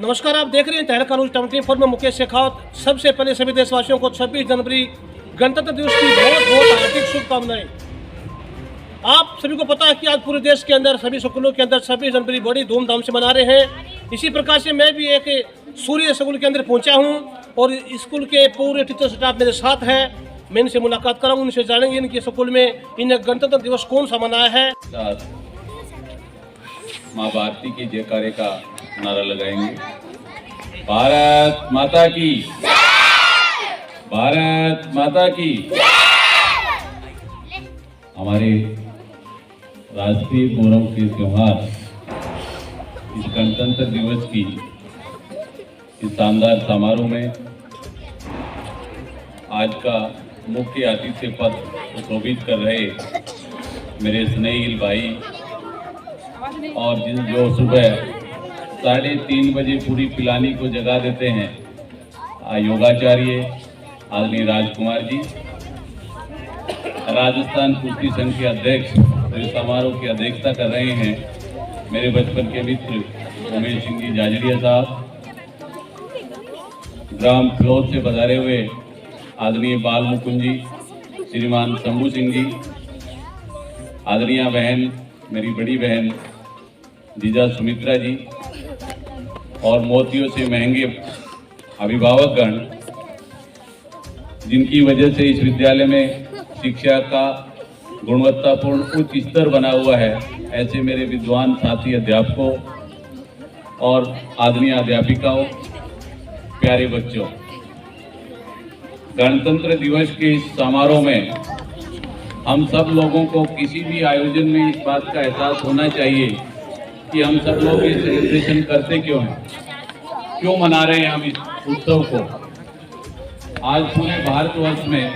नमस्कार, आप देख रहे हैं तहलका न्यूज़ 24 में मुकेश शेखावत। सबसे पहले सभी देशवासियों को 26 जनवरी गणतंत्र दिवस की बहुत बहुत हार्दिक शुभकामनाएं। आप सभी को पता है कि आज पूरे देश के अंदर सभी स्कूलों के अंदर 26 जनवरी बड़ी धूमधाम से मना रहे हैं। इसी प्रकार से मैं भी एक सूर्य स्कूल के अंदर पहुंचा हूं और स्कूल के पूरे टीचर स्टाफ मेरे साथ है। मैं इनसे मुलाकात कराऊंगा, उनसे जानेंगे इनके स्कूल में इन गणतंत्र दिवस कौन सा मनाया है। माँ भारती की जयकारे का नारा लगाएंगे। भारत माता की, भारत माता की। हमारे राष्ट्रीय गौरव के त्योहार इस गणतंत्र दिवस की इस शानदार समारोह में आज का मुख्य अतिथि पद शोभित कर रहे मेरे स्नेहिल भाई और जो सुबह 3:30 बजे पूरी पिलानी को जगा देते हैं, योगाचार्य आदरणीय राजकुमार जी, राजस्थान कुश्ती संघ के अध्यक्ष इस समारोह की अध्यक्षता कर रहे हैं मेरे बचपन के मित्र उमेश सिंह जी जाजड़िया साहब, ग्राम फिलौद से पधारे हुए आदरणीय बाल मुकुंद जी, श्रीमान शंभू सिंह जी, आदरणीय बहन मेरी बड़ी बहन जीजा सुमित्रा जी और मोतियों से महंगे अभिभावकगण, जिनकी वजह से इस विद्यालय में शिक्षा का गुणवत्तापूर्ण उच्च स्तर बना हुआ है, ऐसे मेरे विद्वान साथी अध्यापकों और आदरणीय अध्यापिकाओं, प्यारे बच्चों, गणतंत्र दिवस के इस समारोह में हम सब लोगों को किसी भी आयोजन में इस बात का एहसास होना चाहिए कि हम सब लोग ये सेलिब्रेशन करते क्यों हैं, क्यों मना रहे हैं हम इस उत्सव को। आज पूरे भारतवर्ष में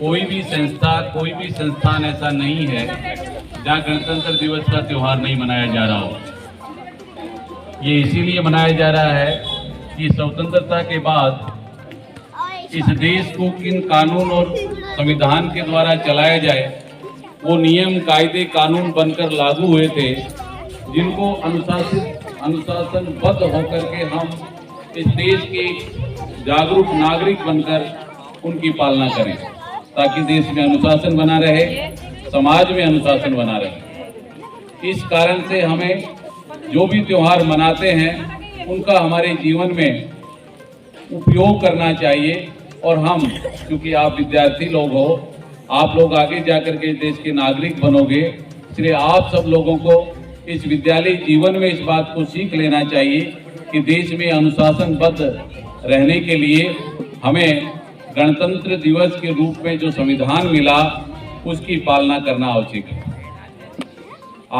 कोई भी संस्था, कोई भी संस्थान ऐसा नहीं है जहां गणतंत्र दिवस का त्योहार नहीं मनाया जा रहा हो। ये इसीलिए मनाया जा रहा है कि स्वतंत्रता के बाद इस देश को किन कानून और संविधान के द्वारा चलाया जाए, वो नियम कायदे कानून बनकर लागू हुए थे, जिनको अनुशासनबद्ध होकर के हम इस देश के जागरूक नागरिक बनकर उनकी पालना करें, ताकि देश में अनुशासन बना रहे, समाज में अनुशासन बना रहे। इस कारण से हमें जो भी त्योहार मनाते हैं उनका हमारे जीवन में उपयोग करना चाहिए। और हम, क्योंकि आप विद्यार्थी लोग हो, आप लोग आगे जाकर के देश के नागरिक बनोगे, इसलिए आप सब लोगों को इस विद्यालय जीवन में इस बात को सीख लेना चाहिए कि देश में अनुशासनबद्ध रहने के लिए हमें गणतंत्र दिवस के रूप में जो संविधान मिला उसकी पालना करना आवश्यक है।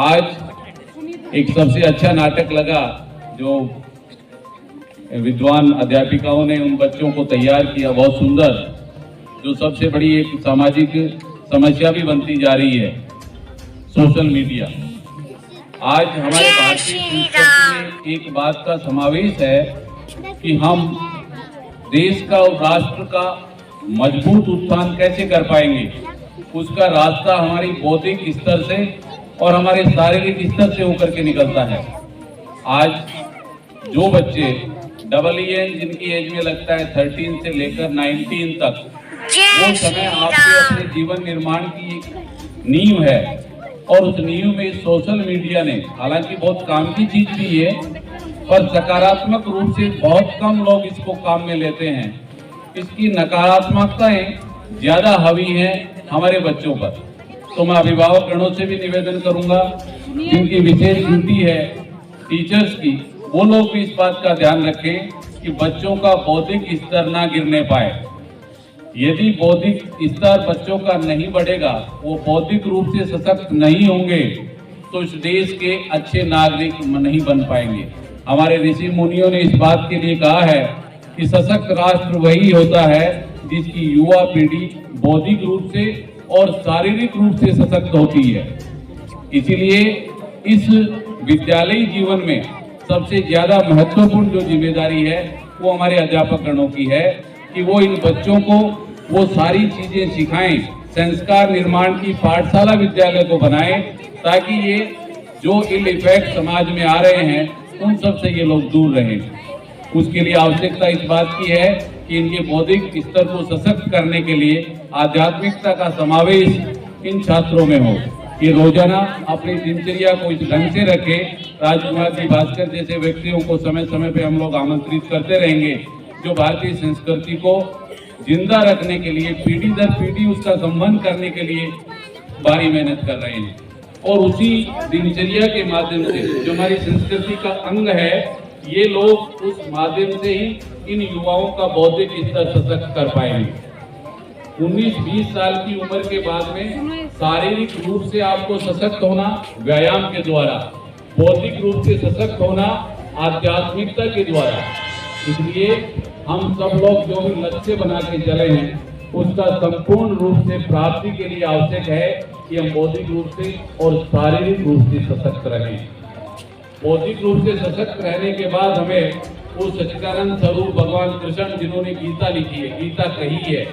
आज एक सबसे अच्छा नाटक लगा जो विद्वान अध्यापिकाओं ने उन बच्चों को तैयार किया, बहुत सुंदर, जो सबसे बड़ी एक सामाजिक समस्या भी बनती जा रही है, सोशल मीडिया। आज हमारे भारतीय संस्कृति में एक बात का समावेश है कि हम देश का और राष्ट्र का मजबूत उत्थान कैसे कर पाएंगे, उसका रास्ता हमारी बौद्धिक स्तर से और हमारे शारीरिक स्तर से होकर के निकलता है। आज जो बच्चे EEN जिनकी एज में लगता है 13 से लेकर 19 तक, वो समय आपके अपने जीवन निर्माण की नींव है और उस नींव में सोशल मीडिया ने, हालांकि बहुत काम की चीज भी है, पर सकारात्मक रूप से बहुत कम लोग इसको काम में लेते हैं। इसकी नकारात्मकताएं ज्यादा हावी हैं हमारे बच्चों पर। तो मैं अभिभावक गणों से भी निवेदन करूंगा, जिनकी विशेष ड्यूटी है टीचर्स की, वो लोग भी इस बात का ध्यान रखें कि बच्चों का बौद्धिक स्तर ना गिरने पाए। यदि बौद्धिक स्तर बच्चों का नहीं बढ़ेगा, वो बौद्धिक रूप से सशक्त नहीं होंगे, तो इस देश के अच्छे नागरिक नहीं बन पाएंगे। हमारे ऋषि मुनियों ने इस बात के लिए कहा है कि सशक्त राष्ट्र वही होता है जिसकी युवा पीढ़ी बौद्धिक रूप से और शारीरिक रूप से सशक्त होती है। इसीलिए इस विद्यालयी जीवन में सबसे ज्यादा महत्वपूर्ण जो जिम्मेदारी है वो हमारे अध्यापक गणों की है कि वो इन बच्चों को वो सारी चीजें सिखाएं, संस्कार निर्माण की पाठशाला विद्यालय को बनाएं, ताकि ये जो इल इफेक्ट समाज में आ रहे हैं उन सब से ये लोग दूर रहें। उसके लिए आवश्यकता इस बात की है कि इनके बौद्धिक स्तर को सशक्त करने के लिए आध्यात्मिकता का समावेश इन छात्रों में हो। ये रोजाना अपनी दिनचर्या को इस ढंग से रखे। राजकुमार जी भास्कर जैसे व्यक्तियों को समय समय पे हम लोग आमंत्रित करते रहेंगे, जो भारतीय संस्कृति को जिंदा रखने के लिए पीढ़ी दर पीढ़ी उसका संबंध करने के लिए भारी मेहनत कर रहे हैं। और उसी दिनचर्या के माध्यम से जो हमारी संस्कृति का अंग है, ये लोग उस माध्यम से ही इन युवाओं का बौद्धिक स्तर सशक्त कर पाएंगे। 19-20 साल की उम्र के बाद में शारीरिक रूप से आपको सशक्त होना व्यायाम के द्वारा, बौद्धिक रूप से सशक्त होना आध्यात्मिकता के द्वारा। इसलिए हम सब लोग जो भी लक्ष्य बना के चले हैं, उसका संपूर्ण रूप से प्राप्ति के लिए आवश्यक है कि हम बौद्धिक रूप से और शारीरिक रूप से सशक्त रहें। बौद्धिक रूप से सशक्त रहने के बाद हमें उस सच्चिदानंद स्वरूप भगवान कृष्ण जिन्होंने गीता लिखी है, गीता कही है,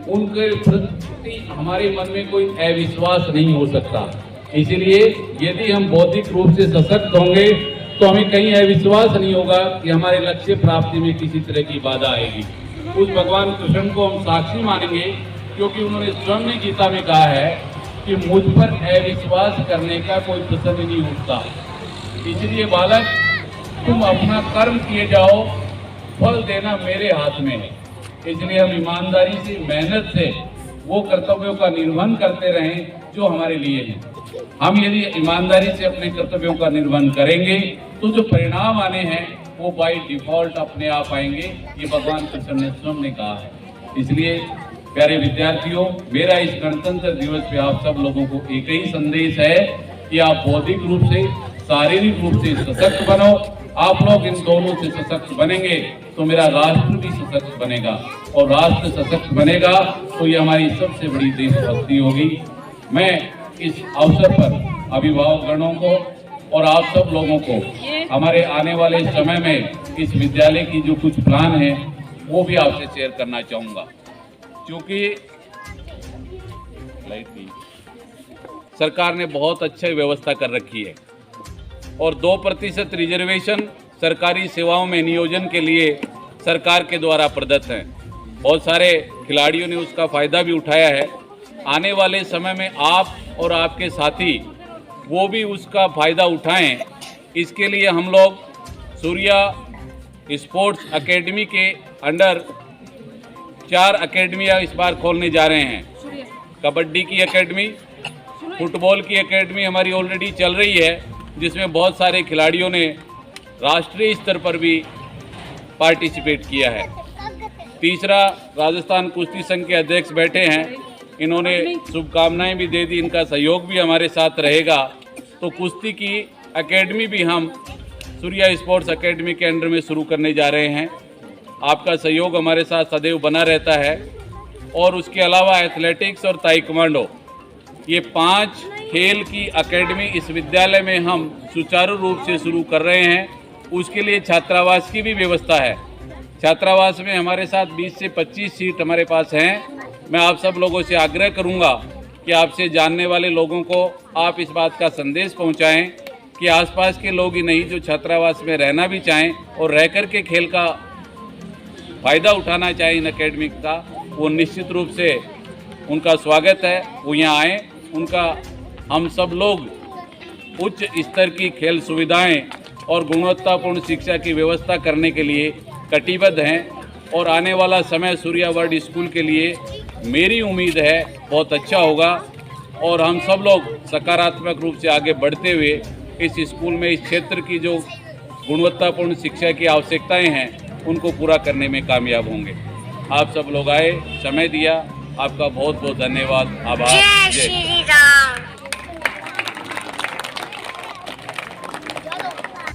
उनके प्रति हमारे मन में कोई अविश्वास नहीं हो सकता। इसलिए यदि हम बौद्धिक रूप से सशक्त होंगे तो हमें कहीं अविश्वास नहीं होगा कि हमारे लक्ष्य प्राप्ति में किसी तरह की बाधा आएगी। उस भगवान कृष्ण को हम साक्षी मानेंगे, क्योंकि उन्होंने स्वयं ने गीता में कहा है कि मुझ पर अविश्वास करने का कोई प्रसंग नहीं उठता। इसलिए बालक, तुम अपना कर्म किए जाओ, फल देना मेरे हाथ में है। इसलिए हम ईमानदारी से, मेहनत से वो कर्तव्यों का निर्वहन करते रहें जो हमारे लिए हैं। हम यदि ईमानदारी से अपने कर्तव्यों का निर्वहन करेंगे तो जो परिणाम आने हैं वो बाय डिफॉल्ट अपने आप आएंगे। ये भगवान कृष्ण ने स्वयं ने कहा है। इसलिए प्यारे विद्यार्थियों, मेरा इस गणतंत्र दिवस पे आप सब लोगों को एक ही संदेश है कि आप बौद्धिक रूप से, शारीरिक रूप से सशक्त बनो। आप लोग इन दोनों से सशक्त बनेंगे तो मेरा राष्ट्र भी सशक्त बनेगा, और राष्ट्र सशक्त बनेगा तो ये हमारी सबसे बड़ी देशभक्ति होगी। मैं इस अवसर पर अभिभावक गणों को और आप सब लोगों को हमारे आने वाले समय में इस विद्यालय की जो कुछ प्लान है वो भी आपसे शेयर करना चाहूँगा। क्योंकि सरकार ने बहुत अच्छी व्यवस्था कर रखी है और 2% रिजर्वेशन सरकारी सेवाओं में नियोजन के लिए सरकार के द्वारा प्रदत्त हैं। बहुत सारे खिलाड़ियों ने उसका फ़ायदा भी उठाया है। आने वाले समय में आप और आपके साथी वो भी उसका फ़ायदा उठाएं। इसके लिए हम लोग सूर्या स्पोर्ट्स एकेडमी के अंडर 4 अकेडमियाँ इस बार खोलने जा रहे हैं। कबड्डी की एकेडमी, फुटबॉल की एकेडमी हमारी ऑलरेडी चल रही है, जिसमें बहुत सारे खिलाड़ियों ने राष्ट्रीय स्तर पर भी पार्टिसिपेट किया है। तीसरा, राजस्थान कुश्ती संघ के अध्यक्ष बैठे हैं, इन्होंने शुभकामनाएं भी दे दी, इनका सहयोग भी हमारे साथ रहेगा। तो कुश्ती की एकेडमी भी हम सूर्या स्पोर्ट्स एकेडमी के अंडर में शुरू करने जा रहे हैं। आपका सहयोग हमारे साथ सदैव बना रहता है। और उसके अलावा एथलेटिक्स और ताइक्वांडो, ये 5 खेल की एकेडमी इस विद्यालय में हम सुचारू रूप से शुरू कर रहे हैं। उसके लिए छात्रावास की भी व्यवस्था है। छात्रावास में हमारे साथ 20 से 25 सीट हमारे पास हैं। मैं आप सब लोगों से आग्रह करूंगा कि आपसे जानने वाले लोगों को आप इस बात का संदेश पहुंचाएं कि आसपास के लोग ही नहीं, जो छात्रावास में रहना भी चाहें और रह कर के खेल का फ़ायदा उठाना चाहें इन एकेडमी का, वो निश्चित रूप से उनका स्वागत है, वो यहाँ आएँ। उनका हम सब लोग उच्च स्तर की खेल सुविधाएं और गुणवत्तापूर्ण शिक्षा की व्यवस्था करने के लिए कटिबद्ध हैं। और आने वाला समय सूर्या वर्ल्ड स्कूल के लिए मेरी उम्मीद है बहुत अच्छा होगा, और हम सब लोग सकारात्मक रूप से आगे बढ़ते हुए इस स्कूल में इस क्षेत्र की जो गुणवत्तापूर्ण शिक्षा की आवश्यकताएं हैं उनको पूरा करने में कामयाब होंगे। आप सब लोग आए, समय दिया, आपका बहुत बहुत धन्यवाद, आभार। जय